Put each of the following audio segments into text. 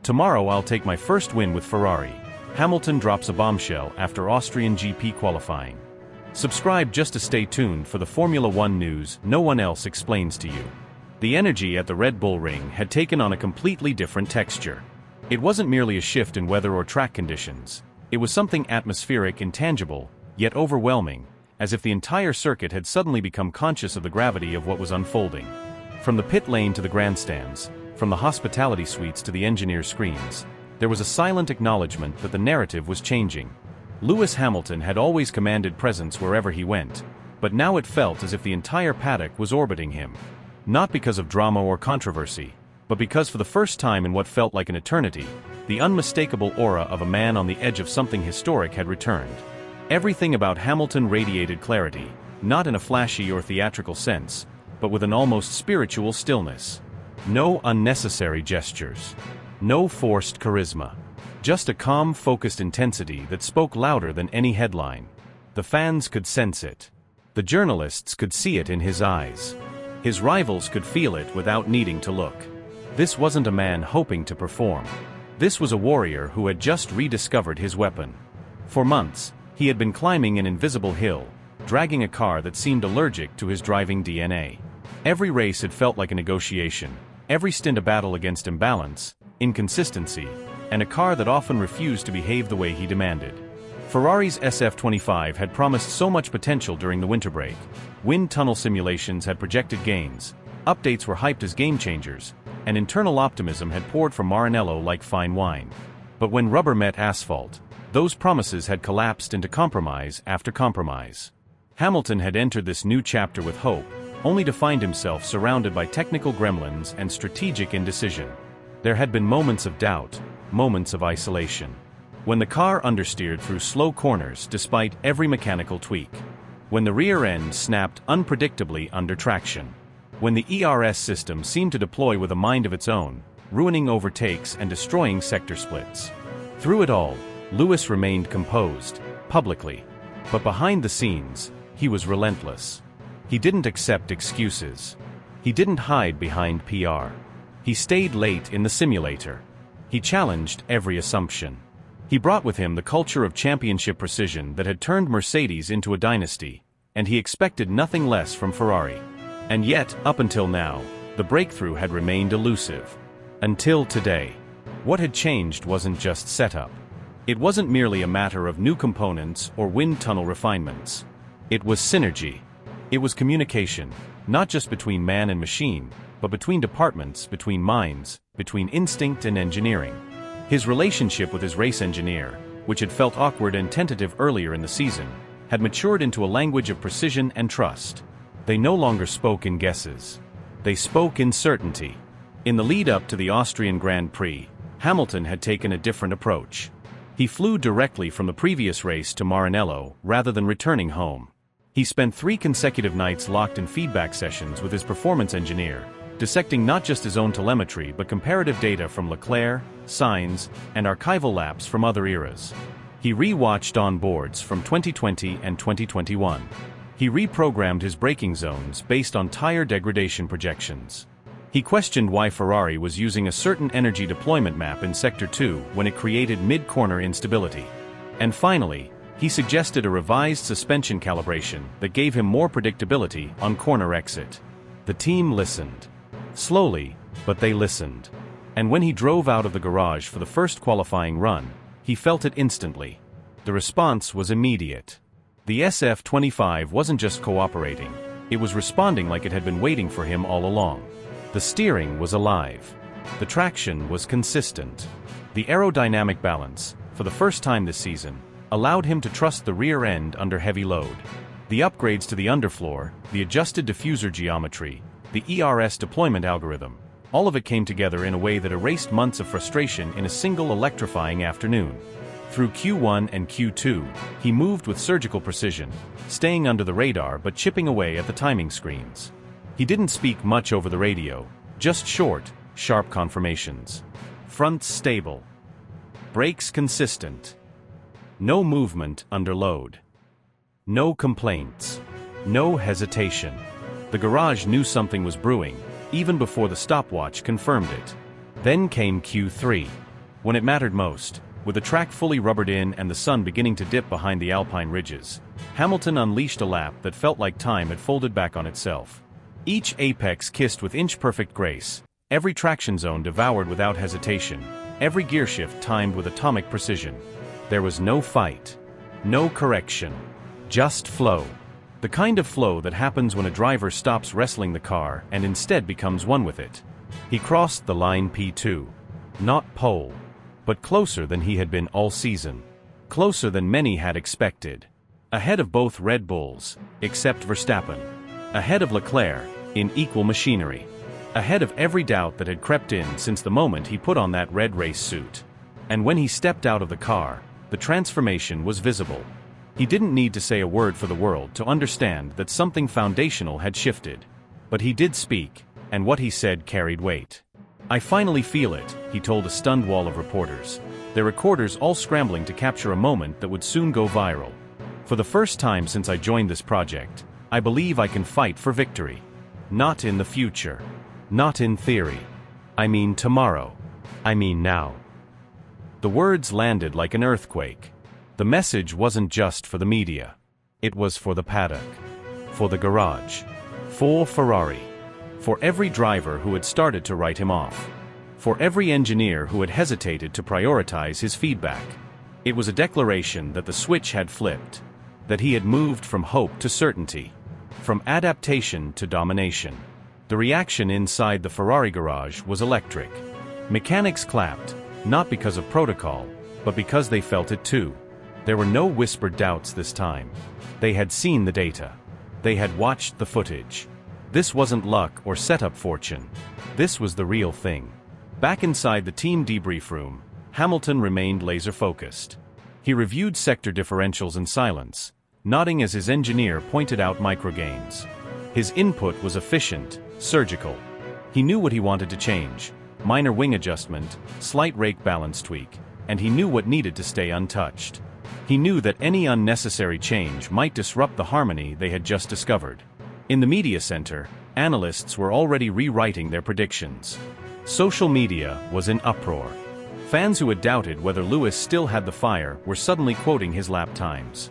Tomorrow I'll take my first win with Ferrari. Hamilton drops a bombshell after Austrian GP qualifying. Subscribe just to stay tuned for the Formula One news no one else explains to you. The energy at the Red Bull Ring had taken on a completely different texture. It wasn't merely a shift in weather or track conditions. It was something atmospheric, intangible, yet overwhelming, as if the entire circuit had suddenly become conscious of the gravity of what was unfolding. From the pit lane to the grandstands, from the hospitality suites to the engineers' screens, there was a silent acknowledgement that the narrative was changing. Lewis Hamilton had always commanded presence wherever he went, but now it felt as if the entire paddock was orbiting him. Not because of drama or controversy, but because for the first time in what felt like an eternity, the unmistakable aura of a man on the edge of something historic had returned. Everything about Hamilton radiated clarity, not in a flashy or theatrical sense, but with an almost spiritual stillness. No unnecessary gestures. No forced charisma. Just a calm, focused intensity that spoke louder than any headline. The fans could sense it. The journalists could see it in his eyes. His rivals could feel it without needing to look. This wasn't a man hoping to perform. This was a warrior who had just rediscovered his weapon. For months, he had been climbing an invisible hill, dragging a car that seemed allergic to his driving DNA. Every race had felt like a negotiation, every stint a battle against imbalance, inconsistency, and a car that often refused to behave the way he demanded. Ferrari's SF25 had promised so much potential during the winter break. Wind tunnel simulations had projected gains, updates were hyped as game changers, and internal optimism had poured from Maranello like fine wine. But when rubber met asphalt, those promises had collapsed into compromise after compromise. Hamilton had entered this new chapter with hope, only to find himself surrounded by technical gremlins and strategic indecision. There had been moments of doubt, moments of isolation. When the car understeered through slow corners despite every mechanical tweak. When the rear end snapped unpredictably under traction. When the ERS system seemed to deploy with a mind of its own, ruining overtakes and destroying sector splits. Through it all, Lewis remained composed, publicly. But behind the scenes, he was relentless. He didn't accept excuses. He didn't hide behind PR. He stayed late in the simulator. He challenged every assumption. He brought with him the culture of championship precision that had turned Mercedes into a dynasty, and he expected nothing less from Ferrari. And yet, up until now, the breakthrough had remained elusive. Until today. What had changed wasn't just setup. It wasn't merely a matter of new components or wind tunnel refinements. It was synergy. It was communication, not just between man and machine, but between departments, between minds, between instinct and engineering. His relationship with his race engineer, which had felt awkward and tentative earlier in the season, had matured into a language of precision and trust. They no longer spoke in guesses. They spoke in certainty. In the lead-up to the Austrian Grand Prix, Hamilton had taken a different approach. He flew directly from the previous race to Maranello rather than returning home. He spent 3 consecutive nights locked in feedback sessions with his performance engineer, dissecting not just his own telemetry but comparative data from Leclerc, Sainz, and archival laps from other eras. He re-watched onboards from 2020 and 2021. He reprogrammed his braking zones based on tire degradation projections. He questioned why Ferrari was using a certain energy deployment map in Sector 2 when it created mid-corner instability. And finally, he suggested a revised suspension calibration that gave him more predictability on corner exit. The team listened. Slowly, but they listened. And when he drove out of the garage for the first qualifying run, he felt it instantly. The response was immediate. The SF25 wasn't just cooperating, it was responding like it had been waiting for him all along. The steering was alive. The traction was consistent. The aerodynamic balance, for the first time this season, allowed him to trust the rear end under heavy load. The upgrades to the underfloor, the adjusted diffuser geometry, the ERS deployment algorithm, all of it came together in a way that erased months of frustration in a single electrifying afternoon. Through Q1 and Q2, he moved with surgical precision, staying under the radar but chipping away at the timing screens. He didn't speak much over the radio, just short, sharp confirmations. Fronts stable. Brakes consistent. No movement under load. No complaints. No hesitation. The garage knew something was brewing, even before the stopwatch confirmed it. Then came Q3. When it mattered most, with the track fully rubbered in and the sun beginning to dip behind the Alpine ridges, Hamilton unleashed a lap that felt like time had folded back on itself. Each apex kissed with inch-perfect grace, every traction zone devoured without hesitation, every gearshift timed with atomic precision. There was no fight, no correction, just flow. The kind of flow that happens when a driver stops wrestling the car and instead becomes one with it. He crossed the line P2. Not pole, but closer than he had been all season. Closer than many had expected. Ahead of both Red Bulls, except Verstappen. Ahead of Leclerc, in equal machinery. Ahead of every doubt that had crept in since the moment he put on that red race suit. And when he stepped out of the car, the transformation was visible. He didn't need to say a word for the world to understand that something foundational had shifted. But he did speak, and what he said carried weight. "I finally feel it," he told a stunned wall of reporters, their recorders all scrambling to capture a moment that would soon go viral. "For the first time since I joined this project, I believe I can fight for victory. Not in the future. Not in theory. I mean tomorrow. I mean now." The words landed like an earthquake. The message wasn't just for the media. It was for the paddock. For the garage. For Ferrari. For every driver who had started to write him off. For every engineer who had hesitated to prioritize his feedback. It was a declaration that the switch had flipped. That he had moved from hope to certainty. From adaptation to domination. The reaction inside the Ferrari garage was electric. Mechanics clapped, not because of protocol, but because they felt it too. There were no whispered doubts this time. They had seen the data. They had watched the footage. This wasn't luck or setup fortune. This was the real thing. Back inside the team debrief room, Hamilton remained laser-focused. He reviewed sector differentials in silence, nodding as his engineer pointed out microgains. His input was efficient, surgical. He knew what he wanted to change: minor wing adjustment, slight rake balance tweak, and he knew what needed to stay untouched. He knew that any unnecessary change might disrupt the harmony they had just discovered. In the media center, analysts were already rewriting their predictions. Social media was in uproar. Fans who had doubted whether Lewis still had the fire were suddenly quoting his lap times.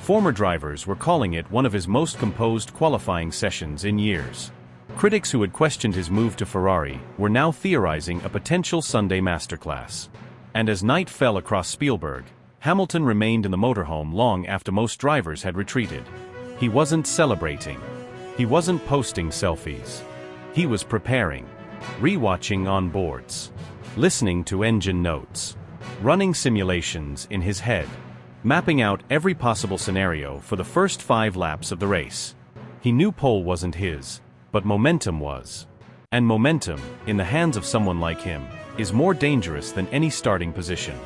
Former drivers were calling it one of his most composed qualifying sessions in years. Critics who had questioned his move to Ferrari were now theorizing a potential Sunday masterclass. And as night fell across Spielberg, Hamilton remained in the motorhome long after most drivers had retreated. He wasn't celebrating. He wasn't posting selfies. He was preparing. Rewatching onboards. Listening to engine notes. Running simulations in his head. Mapping out every possible scenario for the first 5 laps of the race. He knew pole wasn't his, but momentum was. And momentum, in the hands of someone like him, is more dangerous than any starting position.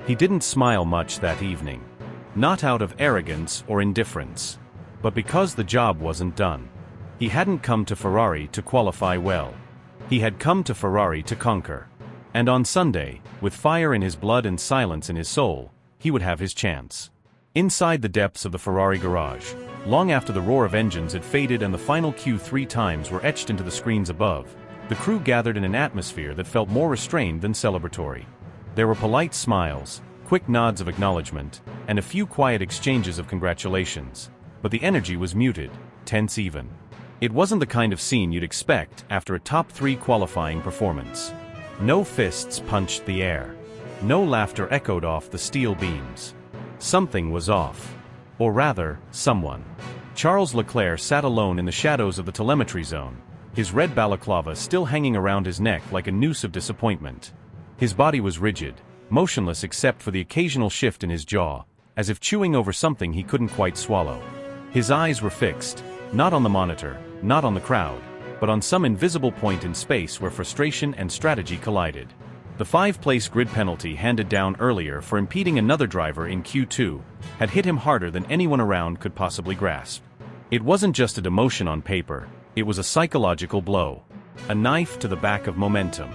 He didn't smile much that evening. Not out of arrogance or indifference, but because the job wasn't done. He hadn't come to Ferrari to qualify well. He had come to Ferrari to conquer. And on Sunday, with fire in his blood and silence in his soul, he would have his chance. Inside the depths of the Ferrari garage, long after the roar of engines had faded and the final Q3 times were etched into the screens above, the crew gathered in an atmosphere that felt more restrained than celebratory. There were polite smiles, quick nods of acknowledgement, and a few quiet exchanges of congratulations, but the energy was muted, tense even. It wasn't the kind of scene you'd expect after a top 3 qualifying performance. No fists punched the air. No laughter echoed off the steel beams. Something was off. Or rather, someone. Charles Leclerc sat alone in the shadows of the telemetry zone, his red balaclava still hanging around his neck like a noose of disappointment. His body was rigid, motionless except for the occasional shift in his jaw, as if chewing over something he couldn't quite swallow. His eyes were fixed, not on the monitor, not on the crowd, but on some invisible point in space where frustration and strategy collided. The 5-place grid penalty handed down earlier for impeding another driver in Q2 had hit him harder than anyone around could possibly grasp. It wasn't just a demotion on paper, it was a psychological blow. A knife to the back of momentum.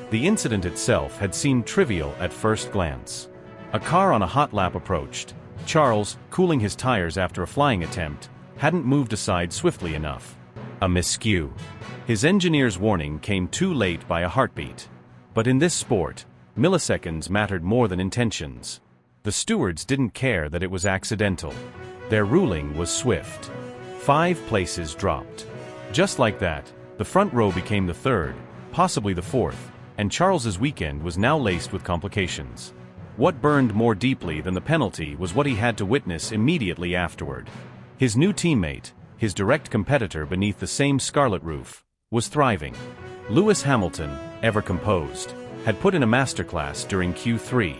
The incident itself had seemed trivial at first glance. A car on a hot lap approached. Charles, cooling his tires after a flying attempt, hadn't moved aside swiftly enough. A miscue. His engineer's warning came too late by a heartbeat. But in this sport, Milliseconds mattered more than intentions. The stewards didn't care that it was accidental. Their ruling was swift. 5 places dropped. Just like that, the front row became the third, possibly the fourth, and Charles's weekend was now laced with complications. What burned more deeply than the penalty was what he had to witness immediately afterward. His new teammate, his direct competitor beneath the same scarlet roof, was thriving. Lewis Hamilton, ever composed, had put in a masterclass during Q3.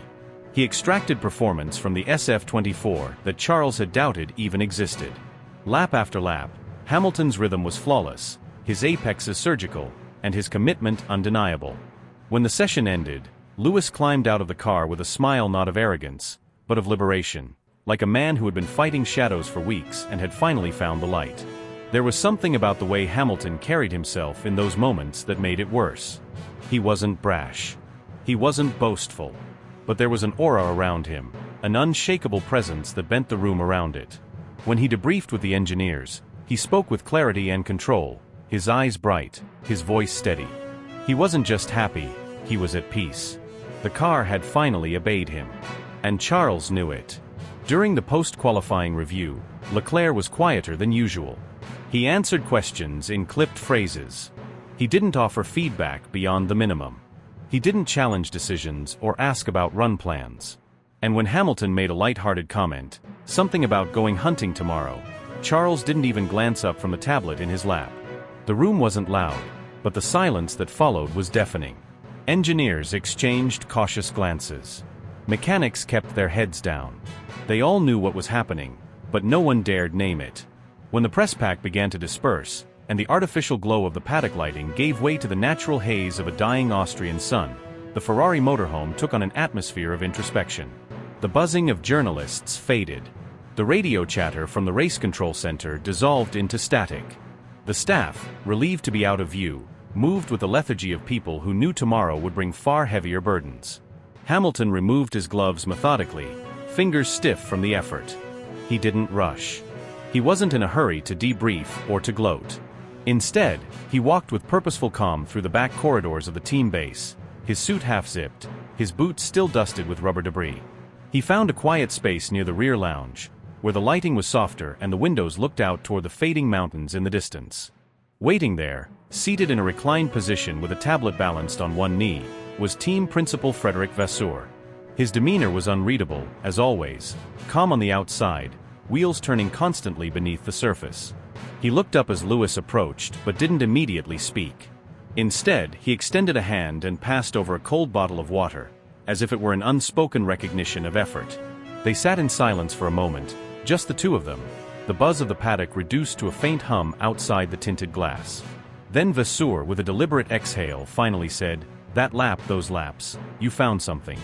He extracted performance from the SF24 that Charles had doubted even existed. Lap after lap, Hamilton's rhythm was flawless, his apexes surgical, and his commitment undeniable. When the session ended, Lewis climbed out of the car with a smile not of arrogance, but of liberation, like a man who had been fighting shadows for weeks and had finally found the light. There was something about the way Hamilton carried himself in those moments that made it worse. He wasn't brash. He wasn't boastful. But there was an aura around him, an unshakable presence that bent the room around it. When he debriefed with the engineers, he spoke with clarity and control, his eyes bright, his voice steady. He wasn't just happy, he was at peace. The car had finally obeyed him. And Charles knew it. During the post-qualifying review, Leclerc was quieter than usual. He answered questions in clipped phrases. He didn't offer feedback beyond the minimum. He didn't challenge decisions or ask about run plans. And when Hamilton made a light-hearted comment, something about going hunting tomorrow, Charles didn't even glance up from the tablet in his lap. The room wasn't loud, but the silence that followed was deafening. Engineers exchanged cautious glances. Mechanics kept their heads down. They all knew what was happening, but no one dared name it. When the press pack began to disperse, and the artificial glow of the paddock lighting gave way to the natural haze of a dying Austrian sun, the Ferrari motorhome took on an atmosphere of introspection. The buzzing of journalists faded. The radio chatter from the race control center dissolved into static. The staff, relieved to be out of view, moved with the lethargy of people who knew tomorrow would bring far heavier burdens. Hamilton removed his gloves methodically, fingers stiff from the effort. He didn't rush. He wasn't in a hurry to debrief or to gloat. Instead, he walked with purposeful calm through the back corridors of the team base, his suit half-zipped, his boots still dusted with rubber debris. He found a quiet space near the rear lounge, where the lighting was softer and the windows looked out toward the fading mountains in the distance. Waiting there, seated in a reclined position with a tablet balanced on one knee, was team principal Frederick Vasseur. His demeanor was unreadable, as always, calm on the outside, wheels turning constantly beneath the surface. He looked up as Lewis approached but didn't immediately speak. Instead, he extended a hand and passed over a cold bottle of water, as if it were an unspoken recognition of effort. They sat in silence for a moment, just the two of them, the buzz of the paddock reduced to a faint hum outside the tinted glass. Then Vasseur, with a deliberate exhale, finally said, "That lap, those laps, you found something."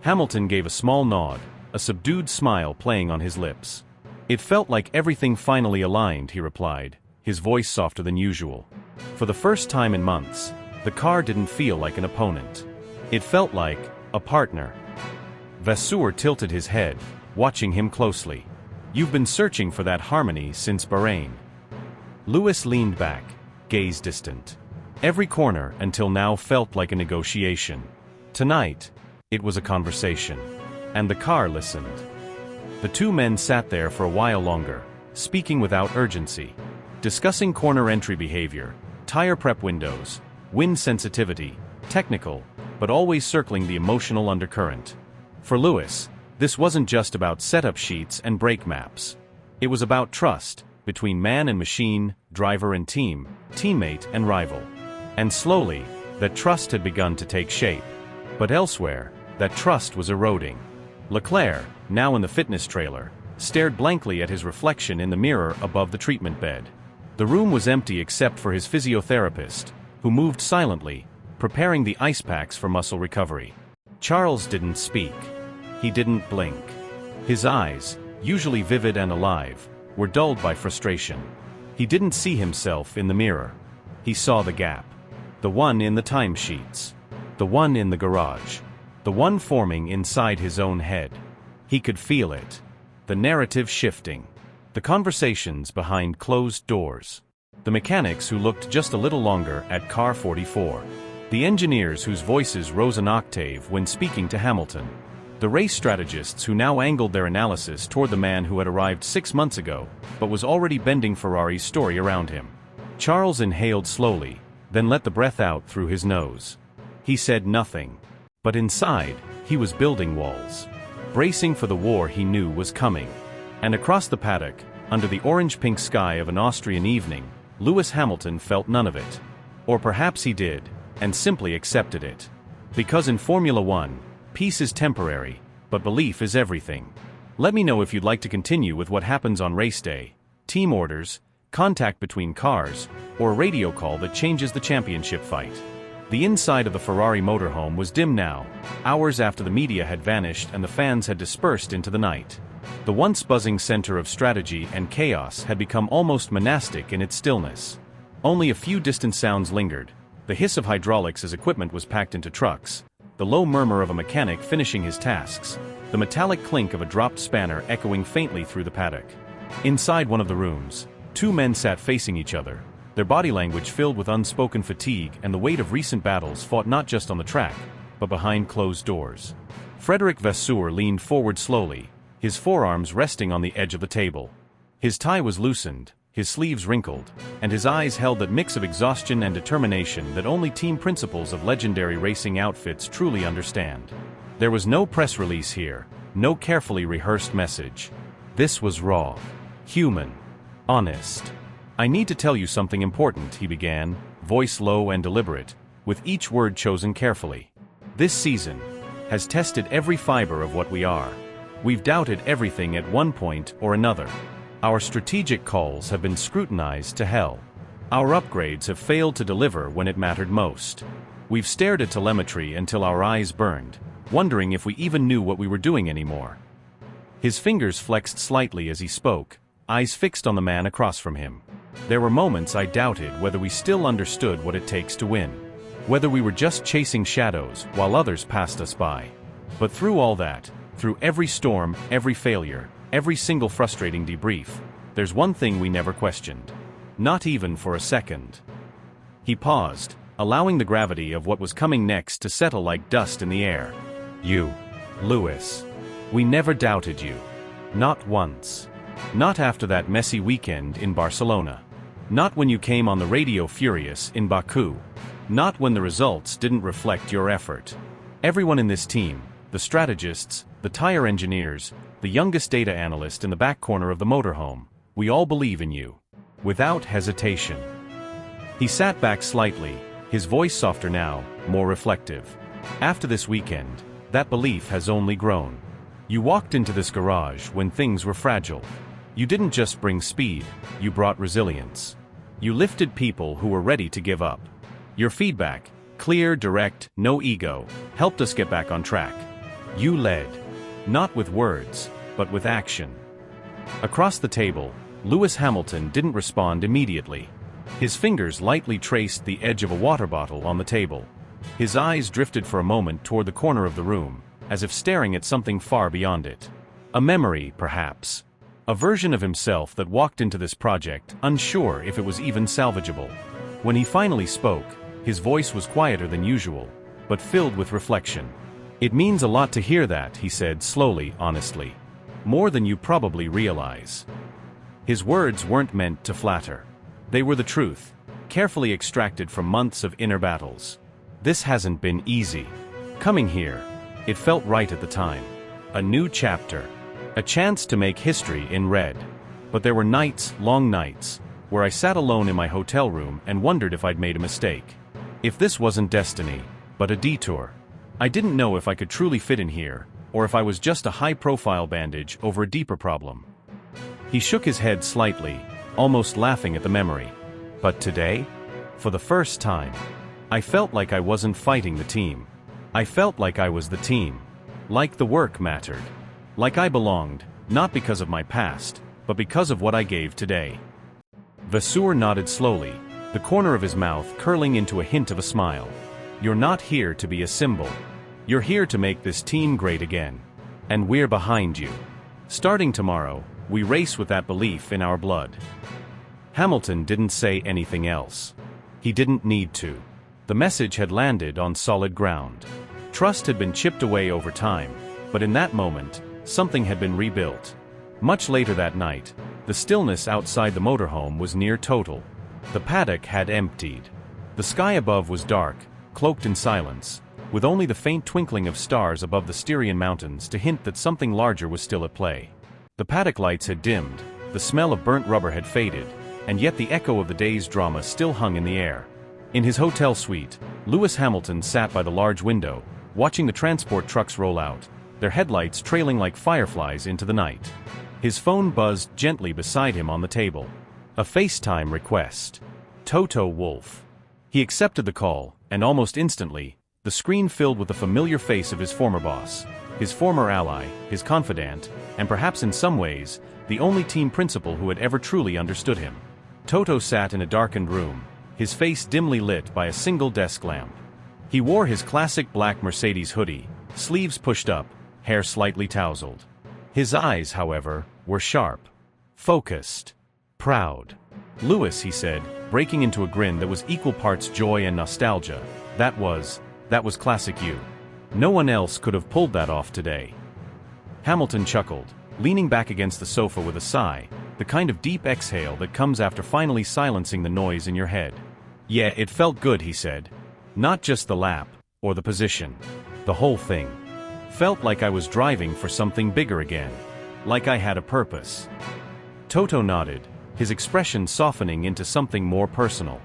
Hamilton gave a small nod, a subdued smile playing on his lips. "It felt like everything finally aligned," he replied, his voice softer than usual. For the first time in months, the car didn't feel like an opponent. It felt like a partner. Vasseur tilted his head, watching him closely. "You've been searching for that harmony since Bahrain." Lewis leaned back, gaze distant. Every corner until now felt like a negotiation. Tonight, it was a conversation. And the car listened. The two men sat there for a while longer, speaking without urgency, discussing corner entry behavior, tire prep windows, wind sensitivity, technical, but always circling the emotional undercurrent. For Lewis, this wasn't just about setup sheets and brake maps. It was about trust, between man and machine, driver and team, teammate and rival. And slowly, that trust had begun to take shape. But elsewhere, that trust was eroding. Leclerc, now in the fitness trailer, stared blankly at his reflection in the mirror above the treatment bed. The room was empty except for his physiotherapist, who moved silently, preparing the ice packs for muscle recovery. Charles didn't speak. He didn't blink. His eyes, usually vivid and alive, were dulled by frustration. He didn't see himself in the mirror. He saw the gap. The one in the timesheets. The one in the garage. The one forming inside his own head. He could feel it. The narrative shifting. The conversations behind closed doors. The mechanics who looked just a little longer at car 44. The engineers whose voices rose an octave when speaking to Hamilton. The race strategists who now angled their analysis toward the man who had arrived 6 months ago, but was already bending Ferrari's story around him. Charles inhaled slowly, then let the breath out through his nose. He said nothing. But inside, he was building walls. Bracing for the war he knew was coming. And across the paddock, under the orange-pink sky of an Austrian evening, Lewis Hamilton felt none of it. Or perhaps he did, and simply accepted it. Because in Formula One, peace is temporary, but belief is everything. Let me know if you'd like to continue with what happens on race day, team orders, contact between cars, or a radio call that changes the championship fight. The inside of the Ferrari motorhome was dim now, hours after the media had vanished and the fans had dispersed into the night. The once buzzing center of strategy and chaos had become almost monastic in its stillness. Only a few distant sounds lingered, the hiss of hydraulics as equipment was packed into trucks, the low murmur of a mechanic finishing his tasks, the metallic clink of a dropped spanner echoing faintly through the paddock. Inside one of the rooms, 2 men sat facing each other, their body language filled with unspoken fatigue and the weight of recent battles fought not just on the track, but behind closed doors. Frederick Vasseur leaned forward slowly, his forearms resting on the edge of the table. His tie was loosened, his sleeves wrinkled, and his eyes held that mix of exhaustion and determination that only team principals of legendary racing outfits truly understand. There was no press release here, no carefully rehearsed message. This was raw, human, honest. "I need to tell you something important," he began, voice low and deliberate, with each word chosen carefully. "This season has tested every fiber of what we are. We've doubted everything at one point or another. Our strategic calls have been scrutinized to hell. Our upgrades have failed to deliver when it mattered most. We've stared at telemetry until our eyes burned, wondering if we even knew what we were doing anymore." His fingers flexed slightly as he spoke, eyes fixed on the man across from him. "There were moments I doubted whether we still understood what it takes to win. Whether we were just chasing shadows while others passed us by. But through all that, through every storm, every failure, every single frustrating debrief, there's one thing we never questioned. Not even for a second." He paused, allowing the gravity of what was coming next to settle like dust in the air. "You, Lewis. We never doubted you. Not once. Not after that messy weekend in Barcelona. Not when you came on the radio furious in Baku. Not when the results didn't reflect your effort. Everyone in this team, the strategists, the tire engineers, the youngest data analyst in the back corner of the motorhome, we all believe in you. Without hesitation." He sat back slightly, his voice softer now, more reflective. "After this weekend, that belief has only grown. You walked into this garage when things were fragile. You didn't just bring speed, you brought resilience. You lifted people who were ready to give up. Your feedback, clear, direct, no ego, helped us get back on track. You led. Not with words, but with action." Across the table, Lewis Hamilton didn't respond immediately. His fingers lightly traced the edge of a water bottle on the table. His eyes drifted for a moment toward the corner of the room, as if staring at something far beyond it. A memory, perhaps. A version of himself that walked into this project, unsure if it was even salvageable. When he finally spoke, his voice was quieter than usual, but filled with reflection. "It means a lot to hear that," he said slowly, honestly. "More than you probably realize." His words weren't meant to flatter. They were the truth, carefully extracted from months of inner battles. This hasn't been easy. Coming here, it felt right at the time. A new chapter. A chance to make history in red. But there were nights, long nights, where I sat alone in my hotel room and wondered if I'd made a mistake. If this wasn't destiny, but a detour. I didn't know if I could truly fit in here, or if I was just a high-profile bandage over a deeper problem. He shook his head slightly, almost laughing at the memory. But today? For the first time, I felt like I wasn't fighting the team. I felt like I was the team. Like the work mattered. Like I belonged, not because of my past, but because of what I gave today. Vasseur nodded slowly, the corner of his mouth curling into a hint of a smile. "You're not here to be a symbol. You're here to make this team great again. And we're behind you. Starting tomorrow, we race with that belief in our blood." Hamilton didn't say anything else. He didn't need to. The message had landed on solid ground. Trust had been chipped away over time, but in that moment, something had been rebuilt. Much later that night, the stillness outside the motorhome was near total. The paddock had emptied. The sky above was dark, cloaked in silence, with only the faint twinkling of stars above the Styrian mountains to hint that something larger was still at play. The paddock lights had dimmed, the smell of burnt rubber had faded, and yet the echo of the day's drama still hung in the air. In his hotel suite, Lewis Hamilton sat by the large window, watching the transport trucks roll out, their headlights trailing like fireflies into the night. His phone buzzed gently beside him on the table. A FaceTime request. Toto Wolff. He accepted the call, and almost instantly, the screen filled with the familiar face of his former boss, his former ally, his confidant, and perhaps in some ways, the only team principal who had ever truly understood him. Toto sat in a darkened room, his face dimly lit by a single desk lamp. He wore his classic black Mercedes hoodie, sleeves pushed up, hair slightly tousled. His eyes, however, were sharp, focused, proud. "Lewis," he said, breaking into a grin that was equal parts joy and nostalgia, that was classic you. No one else could have pulled that off today." Hamilton chuckled, leaning back against the sofa with a sigh, the kind of deep exhale that comes after finally silencing the noise in your head. "Yeah, it felt good," he said. "Not just the lap, or the position. The whole thing. Felt like I was driving for something bigger again. Like I had a purpose." Toto nodded, his expression softening into something more personal.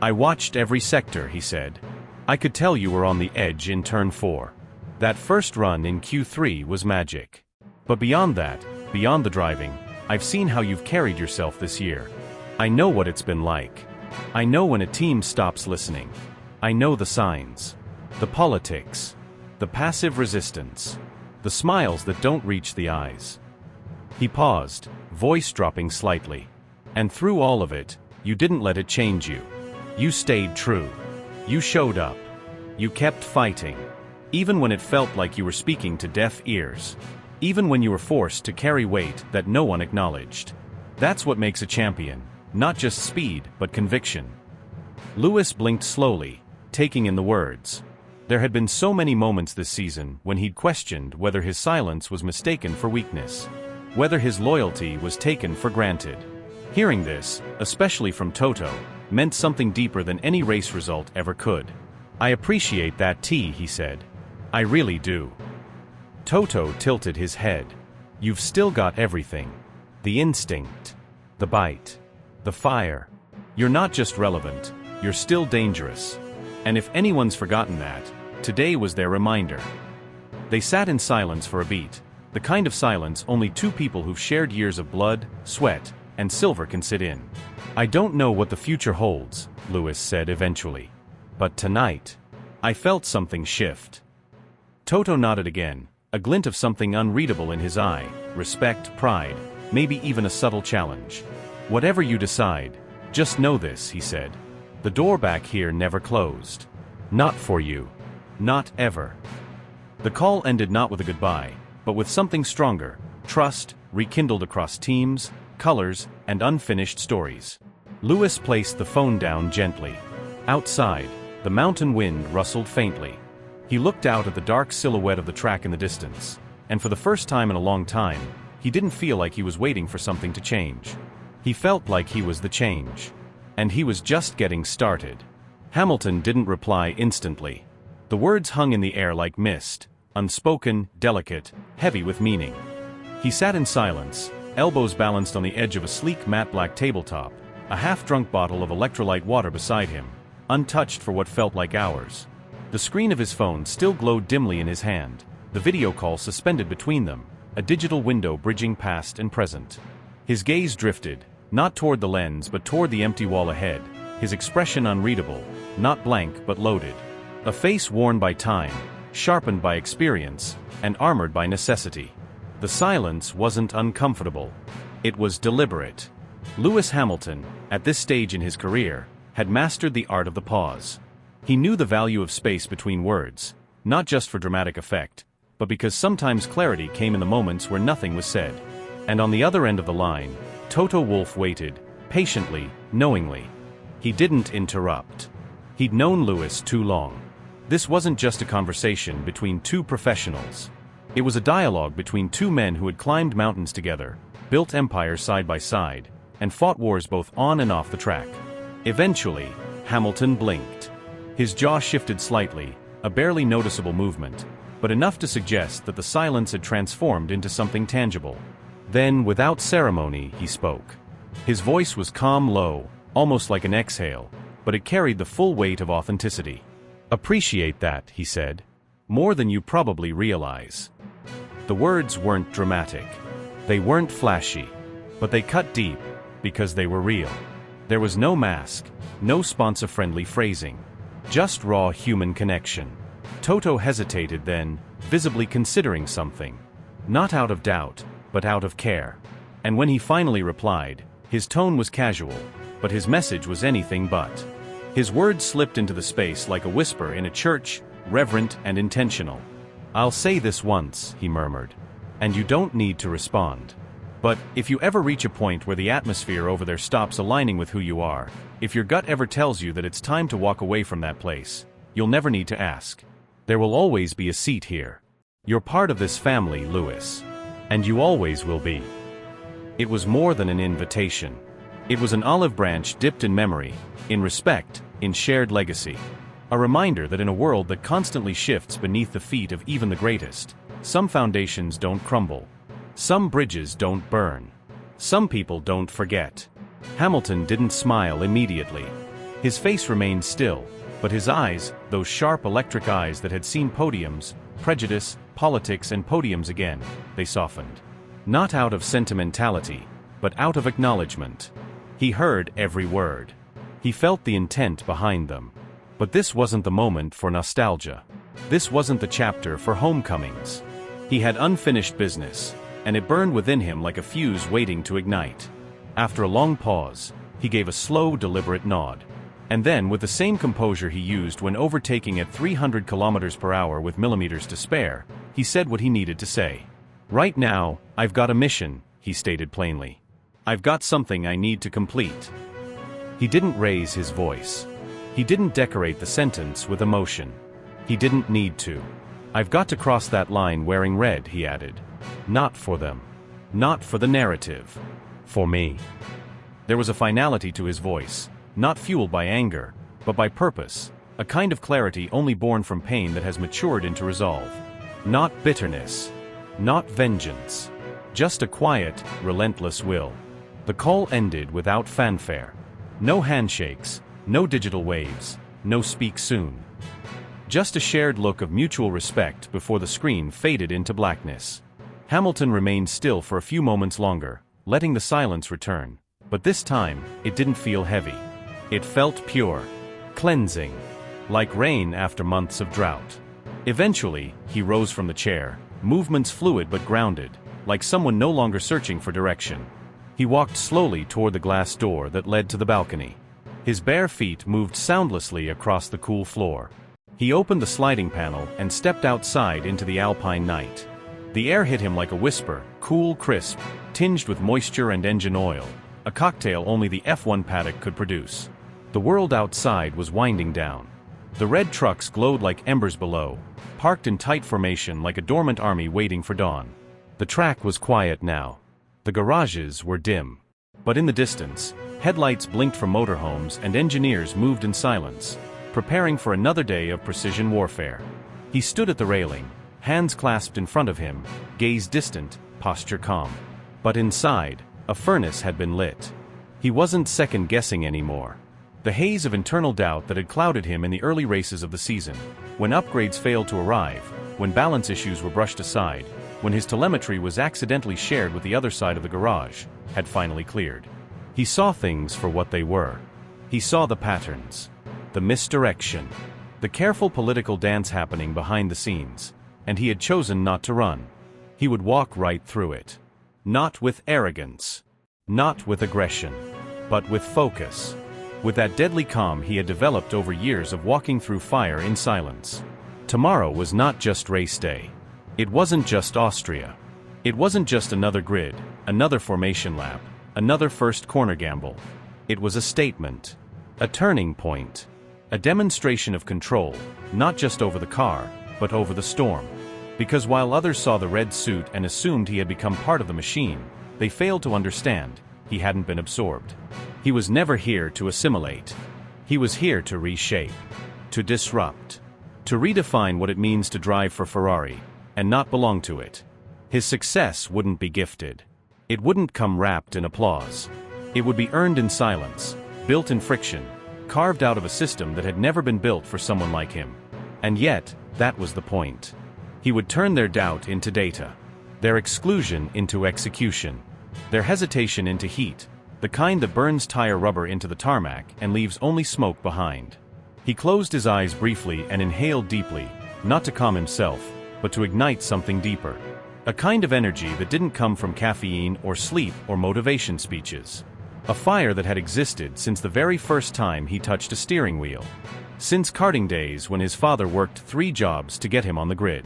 "I watched every sector," he said. "I could tell you were on the edge in turn 4. That first run in Q3 was magic. But beyond that, beyond the driving, I've seen how you've carried yourself this year. I know what it's been like. I know when a team stops listening. I know the signs. The politics. The passive resistance. The smiles that don't reach the eyes." He paused, voice dropping slightly. "And through all of it, you didn't let it change you. You stayed true. You showed up. You kept fighting. Even when it felt like you were speaking to deaf ears. Even when you were forced to carry weight that no one acknowledged. That's what makes a champion, not just speed, but conviction." Lewis blinked slowly, taking in the words. There had been so many moments this season when he'd questioned whether his silence was mistaken for weakness, whether his loyalty was taken for granted. Hearing this, especially from Toto, meant something deeper than any race result ever could. "I appreciate that, he said. "I really do." Toto tilted his head. "You've still got everything. The instinct. The bite. The fire. You're not just relevant, you're still dangerous. And if anyone's forgotten that, today was their reminder." They sat in silence for a beat, the kind of silence only two people who've shared years of blood, sweat, and silver can sit in. "I don't know what the future holds," Lewis said eventually. "But tonight, I felt something shift." Toto nodded again, a glint of something unreadable in his eye, respect, pride, maybe even a subtle challenge. "Whatever you decide, just know this," he said. "The door back here never closed. Not for you. Not ever." The call ended not with a goodbye, but with something stronger, trust, rekindled across teams, colors, and unfinished stories. Lewis placed the phone down gently. Outside, the mountain wind rustled faintly. He looked out at the dark silhouette of the track in the distance, and for the first time in a long time, he didn't feel like he was waiting for something to change. He felt like he was the change. And he was just getting started. Hamilton didn't reply instantly. The words hung in the air like mist, unspoken, delicate, heavy with meaning. He sat in silence, elbows balanced on the edge of a sleek matte black tabletop, a half-drunk bottle of electrolyte water beside him, untouched for what felt like hours. The screen of his phone still glowed dimly in his hand, the video call suspended between them, a digital window bridging past and present. His gaze drifted, not toward the lens but toward the empty wall ahead, his expression unreadable, not blank but loaded. A face worn by time, sharpened by experience, and armored by necessity. The silence wasn't uncomfortable. It was deliberate. Lewis Hamilton, at this stage in his career, had mastered the art of the pause. He knew the value of space between words, not just for dramatic effect, but because sometimes clarity came in the moments where nothing was said. And on the other end of the line, Toto Wolff waited, patiently, knowingly. He didn't interrupt. He'd known Lewis too long. This wasn't just a conversation between two professionals. It was a dialogue between two men who had climbed mountains together, built empires side by side, and fought wars both on and off the track. Eventually, Hamilton blinked. His jaw shifted slightly, a barely noticeable movement, but enough to suggest that the silence had transformed into something tangible. Then, without ceremony, he spoke. His voice was calm, low, almost like an exhale, but it carried the full weight of authenticity. "Appreciate that," he said. "More than you probably realize." The words weren't dramatic. They weren't flashy. But they cut deep, because they were real. There was no mask, no sponsor-friendly phrasing. Just raw human connection. Toto hesitated then, visibly considering something. Not out of doubt, but out of care. And when he finally replied, his tone was casual, but his message was anything but. His words slipped into the space like a whisper in a church, reverent and intentional. "I'll say this once," he murmured, "and you don't need to respond. But if you ever reach a point where the atmosphere over there stops aligning with who you are, if your gut ever tells you that it's time to walk away from that place, you'll never need to ask. There will always be a seat here. You're part of this family, Lewis. And you always will be." It was more than an invitation. It was an olive branch dipped in memory, in respect, in shared legacy. A reminder that in a world that constantly shifts beneath the feet of even the greatest, some foundations don't crumble. Some bridges don't burn. Some people don't forget. Hamilton didn't smile immediately. His face remained still, but his eyes, those sharp electric eyes that had seen podiums, prejudice, politics and podiums again, they softened. Not out of sentimentality, but out of acknowledgement. He heard every word. He felt the intent behind them. But this wasn't the moment for nostalgia. This wasn't the chapter for homecomings. He had unfinished business, and it burned within him like a fuse waiting to ignite. After a long pause, he gave a slow, deliberate nod. And then, with the same composure he used when overtaking at 300 kilometers per hour with millimeters to spare, he said what he needed to say. "Right now, I've got a mission," he stated plainly. "I've got something I need to complete." He didn't raise his voice. He didn't decorate the sentence with emotion. He didn't need to. "I've got to cross that line wearing red," he added. "Not for them. Not for the narrative. For me." There was a finality to his voice, not fueled by anger, but by purpose, a kind of clarity only born from pain that has matured into resolve. Not bitterness. Not vengeance. Just a quiet, relentless will. The call ended without fanfare. No handshakes, no digital waves, no speak soon. Just a shared look of mutual respect before the screen faded into blackness. Hamilton remained still for a few moments longer, letting the silence return. But this time, it didn't feel heavy. It felt pure. Cleansing. Like rain after months of drought. Eventually, he rose from the chair, movements fluid but grounded, like someone no longer searching for direction. He walked slowly toward the glass door that led to the balcony. His bare feet moved soundlessly across the cool floor. He opened the sliding panel and stepped outside into the alpine night. The air hit him like a whisper, cool, crisp, tinged with moisture and engine oil, a cocktail only the F1 paddock could produce. The world outside was winding down. The red trucks glowed like embers below, parked in tight formation like a dormant army waiting for dawn. The track was quiet now. The garages were dim. But in the distance, headlights blinked from motorhomes and engineers moved in silence, preparing for another day of precision warfare. He stood at the railing, hands clasped in front of him, gaze distant, posture calm. But inside, a furnace had been lit. He wasn't second-guessing anymore. The haze of internal doubt that had clouded him in the early races of the season, when upgrades failed to arrive, when balance issues were brushed aside, when his telemetry was accidentally shared with the other side of the garage, had finally cleared. He saw things for what they were. He saw the patterns, the misdirection, the careful political dance happening behind the scenes, and he had chosen not to run. He would walk right through it. Not with arrogance, not with aggression, but with focus. With that deadly calm he had developed over years of walking through fire in silence. Tomorrow was not just race day. It wasn't just Austria. It wasn't just another grid, another formation lap, another first corner gamble. It was a statement. A turning point. A demonstration of control, not just over the car, but over the storm. Because while others saw the red suit and assumed he had become part of the machine, they failed to understand he hadn't been absorbed. He was never here to assimilate. He was here to reshape, to disrupt, to redefine what it means to drive for Ferrari, and not belong to it. His success wouldn't be gifted. It wouldn't come wrapped in applause. It would be earned in silence, built in friction, carved out of a system that had never been built for someone like him. And yet, that was the point. He would turn their doubt into data, their exclusion into execution, their hesitation into heat, the kind that burns tire rubber into the tarmac and leaves only smoke behind. He closed his eyes briefly and inhaled deeply, not to calm himself, but to ignite something deeper. A kind of energy that didn't come from caffeine or sleep or motivation speeches. A fire that had existed since the very first time he touched a steering wheel. Since karting days when his father worked 3 jobs to get him on the grid.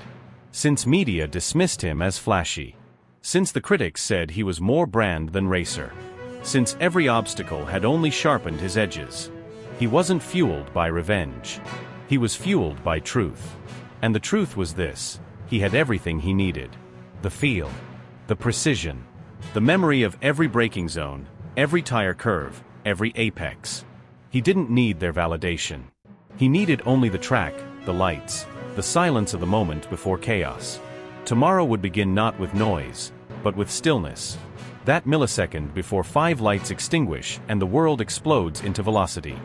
Since media dismissed him as flashy. Since the critics said he was more brand than racer. Since every obstacle had only sharpened his edges. He wasn't fueled by revenge. He was fueled by truth. And the truth was this: he had everything he needed. The feel, the precision, the memory of every braking zone, every tire curve, every apex. He didn't need their validation. He needed only the track, the lights, the silence of the moment before chaos. Tomorrow would begin not with noise, but with stillness. That millisecond before 5 lights extinguish and the world explodes into velocity.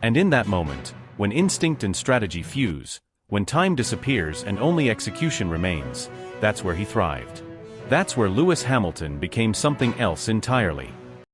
And in that moment, when instinct and strategy fuse, when time disappears and only execution remains, that's where he thrived. That's where Lewis Hamilton became something else entirely.